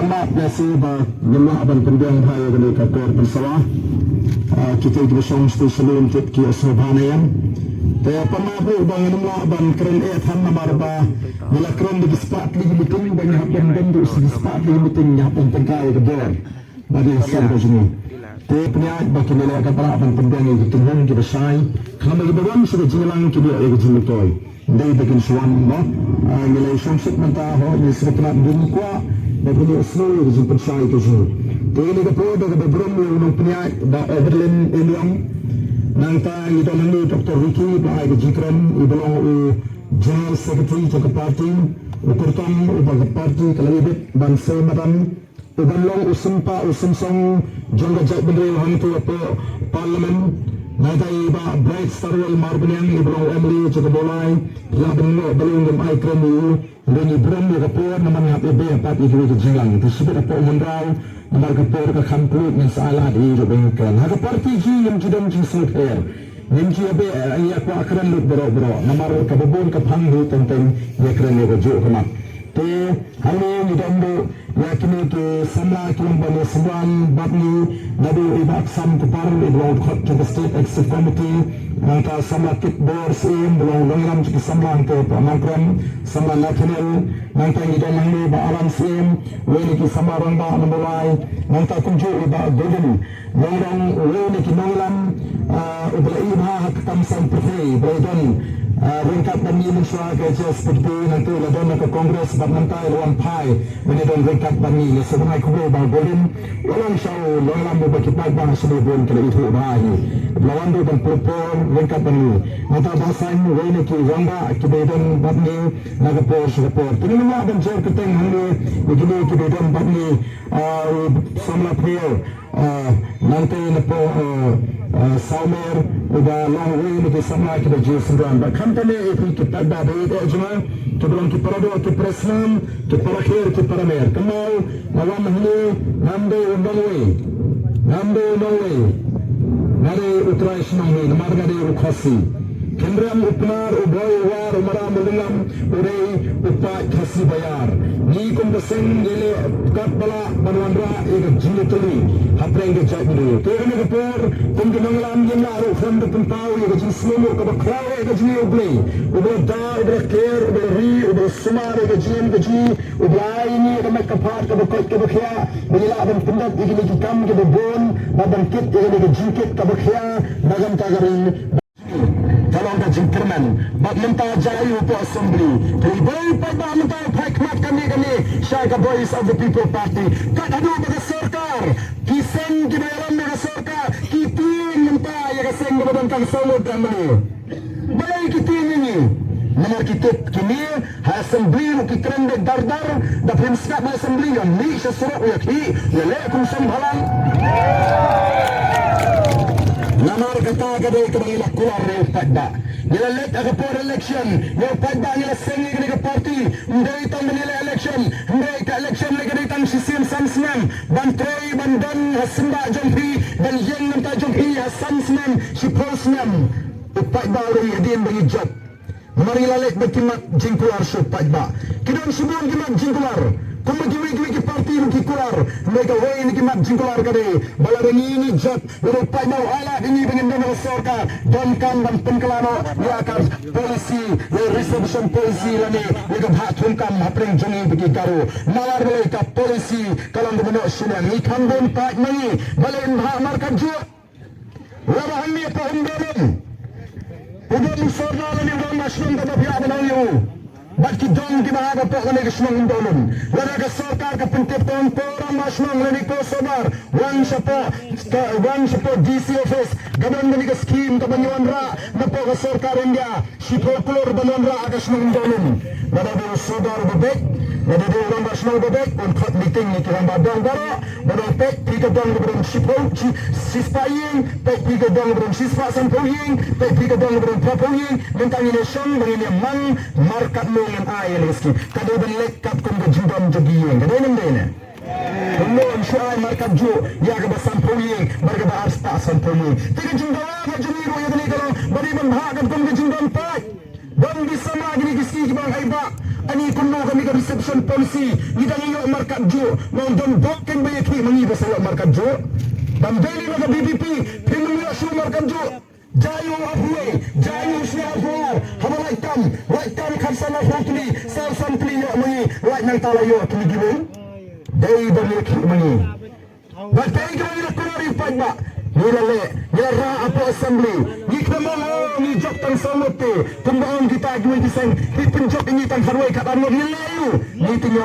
Selamat biasa jemaah dan pendiang saya dari Kapur Pensawah. Kita bersama stesen untuk kia Sobhanayan. Tapi pemabu bangun rumah ban keren han nomor ba bila keren di sepat lagi betul banyak bentuk sepat lagi betul nyapun tengkai ke bawah. Bagi sampai sini. Tapi penyak bagi nilai kapal ban pendiang itu tengah kita say. Kalau bagi beruang sudah jelang kita itu jelutoy. Dari bagian suan ba nilai samsut mentah ini sebenarnya bunyi kuat. Bagi Oslo itu sempat saya itu semua. Tapi ini kapal dah beberapa orang penyak dah Everlin Iliam. Nangta itu nanti Dr. Ricky pelai kejikran ibang General Secretary ke parti ukurtan ubah parti kelebih bangsa matan ubah long usempa usensong jangka jat bendera hantu apa parlimen nangta iba Bright Starwell Marbenian ibang Emily juga bolai lah benua belum gemai keren itu dan ibram juga kapur nama ngapain apa itu kejilang itu sebut apa umumrau nomor kapur ke kampung yang salah di jebengkan ada parti yang tidak disebut air Ninci abe ia ku akran lut bro nomor kabubun ke panghu tentang ia keren ia jo kemat te halo ni dambo ya kini ke samla kilang bani sebuan babni nadu ibak sam kupar ibang khot ke state executive committee nangka samla kit bor sim belong longram ke samla ke pamangkram samla national nangka ni dan ni ba alam sim weni ki samarang ba mulai nangka kunju ibak golden longrang weni ki nanglam ubrai ha hakam sam prefei boydon ringkat bani musra ke seperti nanti ladon ke kongres bab nantai luan pai menidon ringkat bani ni sebenarnya kubu ba golden walang syau longram ba ki pai bang sebelum ke itu bahi lawan do dan propon ringkat bani mata basan weni ki wanga ki bedon bani naga pos report ini mah dan jor keteng hande begini ki bedon bani samla prayer nanti nepo Salmer udah long way ni sama kita jual sendirian. Company itu kita dah beri ejma, kita belum kita perlu kita preslam, kita parakhir kita paramer. Kemal awam ini nambe long way, nari utrai senang ni, namar nari ukhasi. Kendram upnar uboy war umara mulinam urai upat khasi bayar. Ni kum beseng gele kat bala banwandra ek jinetuli hapreng ke jat ni. Tegane kapur kum ke manglam yena ro from the pumpau ek jin slomo ka bakhaw ek jin ublay. Ubo da ubo care ubo ri ubo sumar ek jin ke ji ublai ni ka mak kapar ka bakot ka bakhya bila ban pundak ek ni kam ke bon badan kit ek ni jinkit ka bakhya bagam ta garing kalau ada jengkerman, bab mentah jaya untuk assembly. Jadi boleh pada mentah hikmat kami, Syarikat Voice of the People Party. Kat adu bagi serkar, kiseng kebayaran bagi serkar, kiting mentah yang kiseng kebadan solid kami. Boleh kiting ini. Nomor kita kini assembly kita rendek dardar, dah prinsip assembly yang ni sesuatu yang ya lekum sambalan. Namar kata kadai kembali keluar dari pada. Nila let agapur election. Yang pada nila sengi kini ke parti. Ndai tang nila election. Ndai ke election lagi dari tang sistem samsman. Bantroi bandan hasimba jompi dan yang nanti jompi hasamsman sipolsman. Upat baru yadim bagi job. Mari lalek berkimat jingkular supaya. Kita sebelum kimat jingkular. Kumagi ke parti mungkin keluar. Mereka wei ni kimat jingkular kade. Bala ini job. Lalu pada ala ini pengendam serkar. Domkan dan penkelano. Ia akan polisi. Reservation polisi lani. Mereka bahak tungkam. Apreng jongi bagi garu. Nawar mereka polisi. Kalau menuk sulian. Ikan bon pak mani. Bala bahak markan juga. Labahan ni apa umberum. Udon sorna lani udon masyum kata pihak menayu. Bat kidong di mana apa lagi kesenang indolun. Lada ke serkar ke pentipton orang masyum lani ko sobar. One support DC office. Gaban lani ke skim ke banyuan ra. Napo ke serkar India. Sipo kulur banyuan ra ke kesenang indolun. Lada ke sobar bebek. Lada ke orang masyum bebek. Untuk meeting ni kira badang baru. Lada pek tiga dong keberan sipo sispaying. Pek tiga dong keberan sispa sampoying. Pek tiga dong keberan papoying. Mentang ini syong begini mang markat mo yang ayah lagi. Kadang berlek kat kum kejundam jogiyeng. Kadang ini mana? Belum syai markat jo. Ya ke basam poyeng. Mereka bahas tak sampoyeng. Tiga jundam apa juniru yang ni kalau beri membahagam kum kejundam pak. Dan bisa lagi ni kisi kibang aibak. Ani kuno kami ke reception polisi. Idang iyo markat jo. Mau don doken bayaki mangi basala markat jo. Dan daily na BBP. Pinumila su markat jo. Jayu ahuwe. Jayu siya ahuwe. Hamala itam. Waitam karsana hotli. Salsan kliyo mangi. Wait nang talayo. Kinigimun. Day bayaki mangi. Batay ka mangi na kunari pagba. Nilale, nilara apo assembly. Niknaman ni jok tang samote. Kumbaon kita gawin kisang. Hipenjok ini tang harway katanong nilayo. Niting